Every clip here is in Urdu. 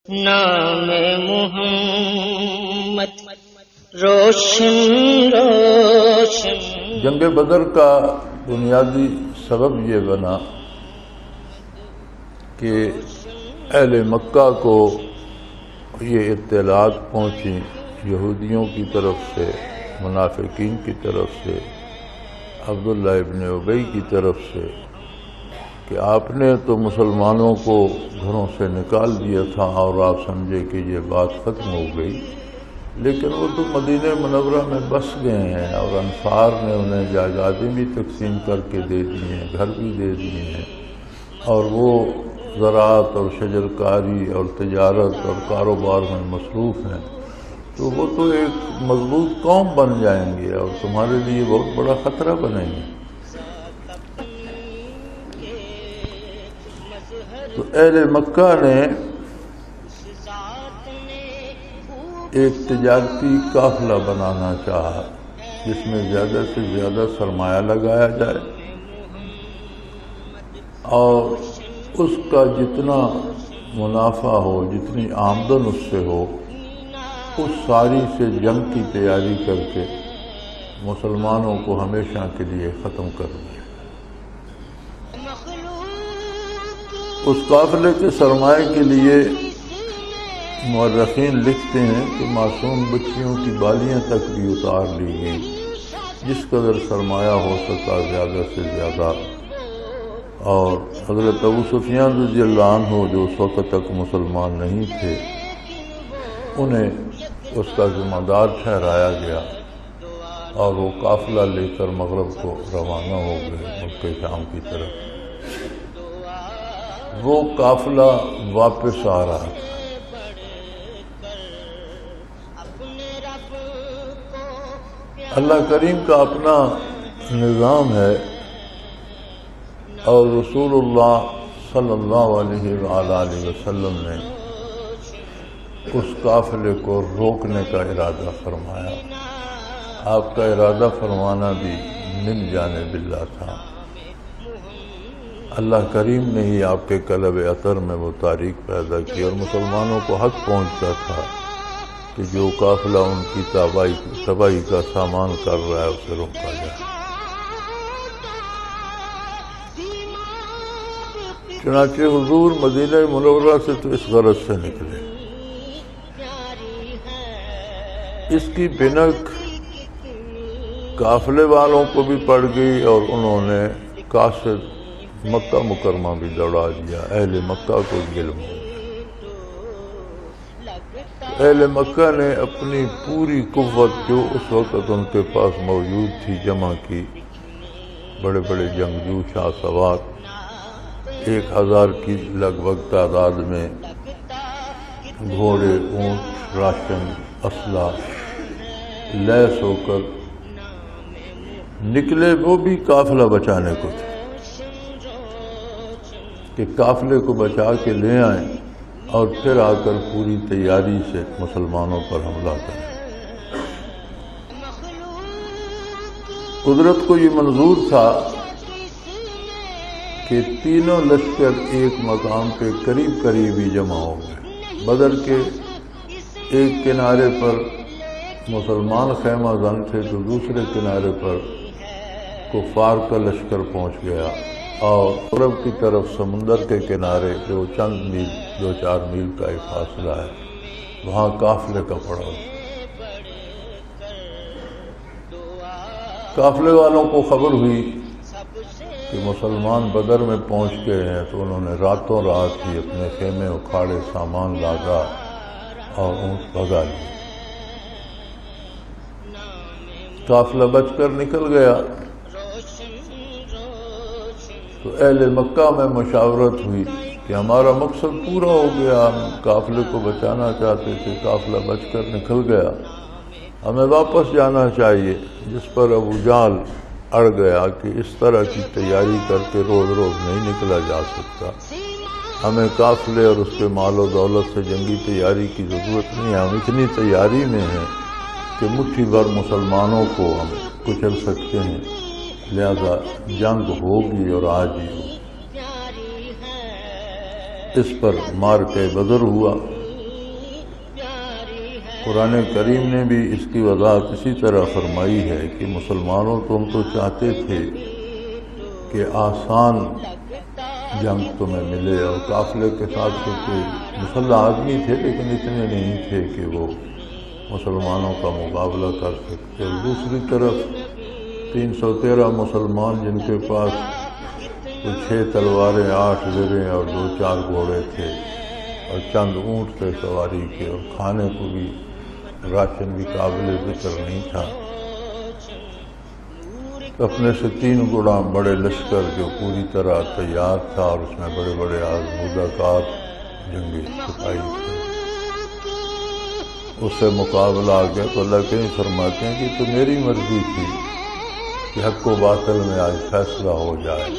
نام محمد روشن روشن۔ جنگ بدر کا بنیادی سبب یہ بنا کہ اہل مکہ کو یہ اطلاعات پہنچی یہودیوں کی طرف سے، منافقین کی طرف سے، عبداللہ ابن ابی کی طرف سے کہ آپ نے تو مسلمانوں کو گھروں سے نکال دیا تھا اور آپ سمجھے کہ یہ بات ختم ہو گئی، لیکن وہ تو مدینہ منورہ میں بس گئے ہیں اور انصار نے انہیں جائیدادیں بھی تقسیم کر کے دے دی ہیں، گھر بھی دے دیے ہیں، اور وہ زراعت اور شجرکاری اور تجارت اور کاروبار میں مصروف ہیں، تو وہ تو ایک مضبوط قوم بن جائیں گے اور تمہارے لیے بہت بڑا خطرہ بنیں گے۔ تو اہل مکہ نے ایک تجارتی قافلہ بنانا چاہا جس میں زیادہ سے زیادہ سرمایہ لگایا جائے اور اس کا جتنا منافع ہو، جتنی آمدن اس سے ہو، اس ساری سے جنگ کی تیاری کر کے مسلمانوں کو ہمیشہ کے لیے ختم کر دیا۔ اس قافلے کے سرمایہ کے لیے مورخین لکھتے ہیں کہ معصوم بچیوں کی بالیاں تک بھی اتار لی گئی، جس قدر سرمایہ ہو سکا زیادہ سے زیادہ، اور حضرت ابو سفیان رضی اللہ عنہ جو اس وقت تک مسلمان نہیں تھے انہیں اس کا ذمہ دار ٹھہرایا گیا اور وہ قافلہ لے کر مغرب کو روانہ ہو گئے ملک شام کی طرف۔ وہ قافلہ واپس آ رہا تھا، اللہ کریم کا اپنا نظام ہے اور رسول اللہ صلی اللہ علیہ وآلہ وسلم نے اس قافلے کو روکنے کا ارادہ فرمایا۔ آپ کا ارادہ فرمانا بھی من جانب اللہ تھا، اللہ کریم نے ہی آپ کے قلب اطہر میں وہ تاریخ پیدا کی اور مسلمانوں کو حق پہنچتا تھا کہ جو قافلہ ان کی تباہی کا سامان کر رہا ہے اسے روکا جائے۔ چنانچہ حضور مدینہ منورہ سے تو اس غرض سے نکلے، اس کی بنک قافلے والوں کو بھی پڑ گئی اور انہوں نے قاصد مکہ مکرمہ بھی دوڑا دیا، اہل مکہ کو علم ہو۔ اہل مکہ نے اپنی پوری قوت جو اس وقت ان کے پاس موجود تھی جمع کی، بڑے بڑے جنگجو شاہ سوار 1000 کی لگ بھگ تعداد میں، گھوڑے، اونٹ، راشن، اسلحہ لیس ہو کر نکلے، وہ بھی قافلہ بچانے کو تھے کہ قافلے کو بچا کے لے آئیں اور پھر آ کر پوری تیاری سے مسلمانوں پر حملہ کریں۔ قدرت کو یہ منظور تھا کہ تینوں لشکر ایک مقام پہ قریب قریب ہی جمع ہو گئے۔ بدر کے ایک کنارے پر مسلمان خیمہ زن تھے تو دوسرے کنارے پر کفار کا لشکر پہنچ گیا، اور عرب کی طرف سمندر کے کنارے جو چند میل 2-4 میل کا ایک فاصلہ ہے وہاں قافلے کا پڑاؤ۔ قافلے والوں کو خبر ہوئی کہ مسلمان بدر میں پہنچ گئے ہیں تو انہوں نے راتوں رات ہی اپنے خیمے اکھاڑے، سامان لادا اور اونٹ بھگا لیے۔ قافلہ بچ کر نکل گیا تو اہل مکہ میں مشاورت ہوئی کہ ہمارا مقصد پورا ہو گیا، ہم قافلے کو بچانا چاہتے تھے، قافلہ بچ کر نکل گیا، ہمیں واپس جانا چاہیے۔ جس پر ابو جہل اڑ گیا کہ اس طرح کی تیاری کر کے روز روز نہیں نکلا جا سکتا، ہمیں قافلے اور اس کے مال و دولت سے جنگی تیاری کی ضرورت نہیں ہے، ہم اتنی تیاری میں ہیں کہ مٹھی بھر مسلمانوں کو ہم کچل سکتے ہیں، لہذا جنگ ہوگی اور آج ہی ہوگی۔ اس پر مارکہ بدر ہوا قرآن کریم نے بھی اس کی وضاحت اسی طرح فرمائی ہے کہ مسلمانوں تم تو چاہتے تھے کہ آسان جنگ تمہیں ملے، اور قافلے کے ساتھ تو کوئی مسلح آدمی تھے لیکن اتنے نہیں تھے کہ وہ مسلمانوں کا مقابلہ کر سکتے۔ اور دوسری طرف 313 مسلمان جن کے پاس 6 تلواریں، 8 زریں اور 2-4 گھوڑے تھے اور چند اونٹ تھے سواری کے، اور کھانے کو بھی راشن بھی قابل ذکر نہیں تھا، اپنے سے 3 گنا بڑے لشکر جو پوری طرح تیار تھا اور اس میں بڑے بڑے آزمودہ کار جنگی سپاہی تھے، اس سے مقابلہ آ گیا۔ تو اللہ کریم فرماتے ہیں کہ تو میری مرضی تھی کہ حق و باطل میں آج فیصلہ ہو جائے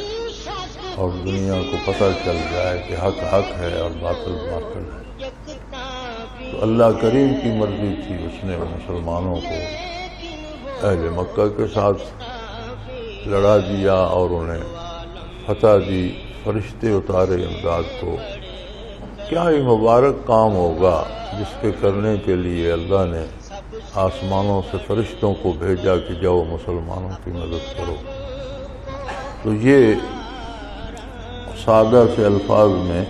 اور دنیا کو پتہ چل جائے کہ حق حق ہے اور باطل باطل ہے۔ تو اللہ کریم کی مرضی تھی، اس نے مسلمانوں کو اہل مکہ کے ساتھ لڑا دیا اور انہیں فتح دی، فرشتے اتارے امداد کو۔ کیا ہی مبارک کام ہوگا جس کے کرنے کے لیے اللہ نے آسمانوں سے فرشتوں کو بھیجا کہ جاؤ مسلمانوں کی مدد کرو۔ تو یہ سادہ سے الفاظ میں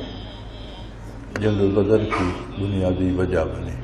جنگ بدر کی بنیادی وجہ بنی۔